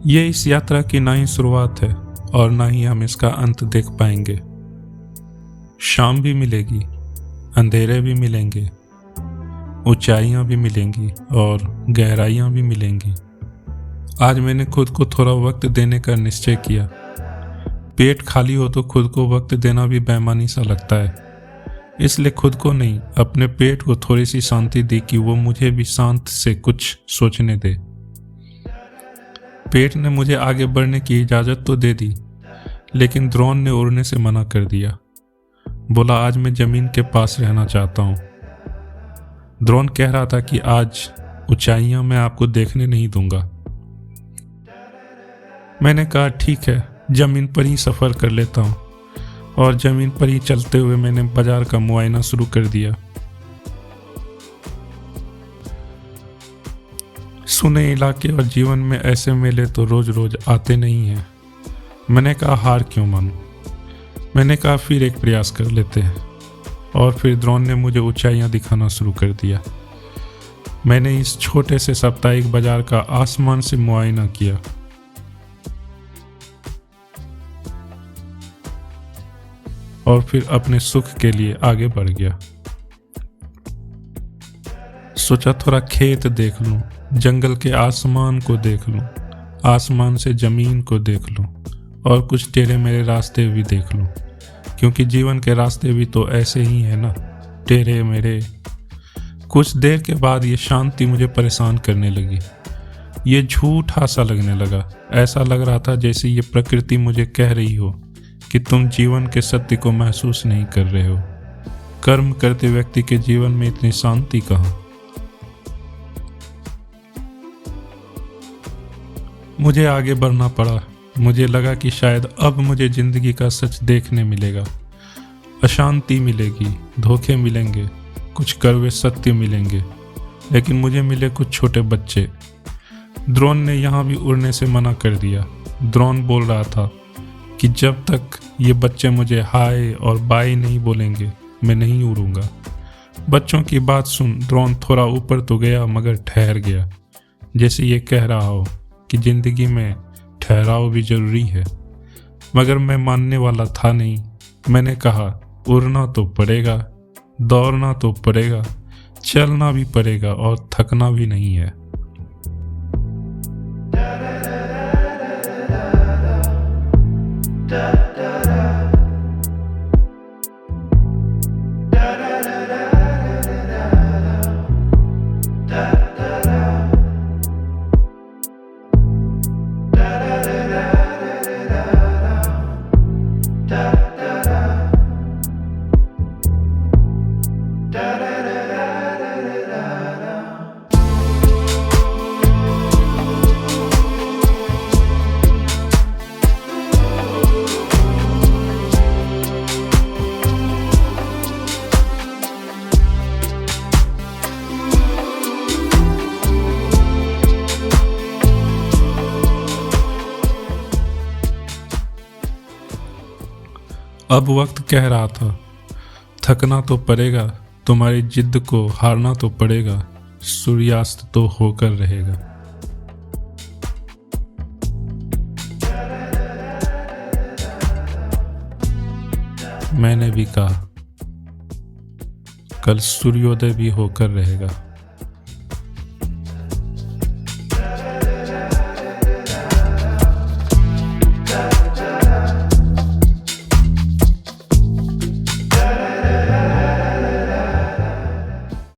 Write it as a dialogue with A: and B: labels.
A: ये इस यात्रा की ना ही शुरुआत है और ना ही हम इसका अंत देख पाएंगे। शाम भी मिलेगी, अंधेरे भी मिलेंगे, ऊंचाइयां भी मिलेंगी और गहराइयां भी मिलेंगी। आज मैंने खुद को थोड़ा वक्त देने का निश्चय किया। पेट खाली हो तो खुद को वक्त देना भी बेईमानी सा लगता है, इसलिए खुद को नहीं, अपने पेट को थोड़ी सी शांति दी कि वो मुझे भी शांत से कुछ सोचने दे। पेट ने मुझे आगे बढ़ने की इजाज़त तो दे दी, लेकिन ड्रोन ने उड़ने से मना कर दिया। बोला आज मैं ज़मीन के पास रहना चाहता हूँ। ड्रोन कह रहा था कि आज ऊंचाइयाँ मैं आपको देखने नहीं दूंगा। मैंने कहा ठीक है, ज़मीन पर ही सफ़र कर लेता हूँ, और ज़मीन पर ही चलते हुए मैंने बाजार का मुआयना शुरू कर दिया। सुने इलाके और जीवन में ऐसे मेले तो रोज रोज आते नहीं हैं। मैंने कहा हार क्यों मानूं। मैंने कहा फिर एक प्रयास कर लेते हैं, और फिर ड्रोन ने मुझे ऊंचाइयां दिखाना शुरू कर दिया। मैंने इस छोटे से साप्ताहिक बाजार का आसमान से मुआयना किया। और फिर अपने सुख के लिए आगे बढ़ गया। सोचा थोड़ा खेत देख लूं, जंगल के आसमान को देख लूं, आसमान से जमीन को देख लूं, और कुछ टेढ़े मेरे रास्ते भी देख लूं, क्योंकि जीवन के रास्ते भी तो ऐसे ही है ना, टेढ़े मेरे। कुछ देर के बाद ये शांति मुझे परेशान करने लगी। ये झूठा सा लगने लगा। ऐसा लग रहा था जैसे ये प्रकृति मुझे कह रही हो कि तुम जीवन के सत्य को महसूस नहीं कर रहे हो। कर्म करते व्यक्ति के जीवन में इतनी शांति कहाँ। मुझे आगे बढ़ना पड़ा। मुझे लगा कि शायद अब मुझे जिंदगी का सच देखने मिलेगा। अशांति मिलेगी, धोखे मिलेंगे, कुछ कड़वे सत्य मिलेंगे, लेकिन मुझे मिले कुछ छोटे बच्चे। ड्रोन ने यहाँ भी उड़ने से मना कर दिया। ड्रोन बोल रहा था कि जब तक ये बच्चे मुझे हाय और बाय नहीं बोलेंगे मैं नहीं उड़ूंगा। बच्चों की बात सुन ड्रोन थोड़ा ऊपर तो गया, मगर ठहर गया, जैसे ये कह रहा हो कि जिंदगी में ठहराव भी जरूरी है। मगर मैं मानने वाला था नहीं। मैंने कहा उड़ना तो पड़ेगा, दौड़ना तो पड़ेगा, चलना भी पड़ेगा, और थकना भी नहीं है। अब वक्त कह रहा था थकना तो पड़ेगा, तुम्हारी जिद को हारना तो पड़ेगा, सूर्यास्त तो होकर रहेगा। मैंने भी कहा कल सूर्योदय भी होकर रहेगा।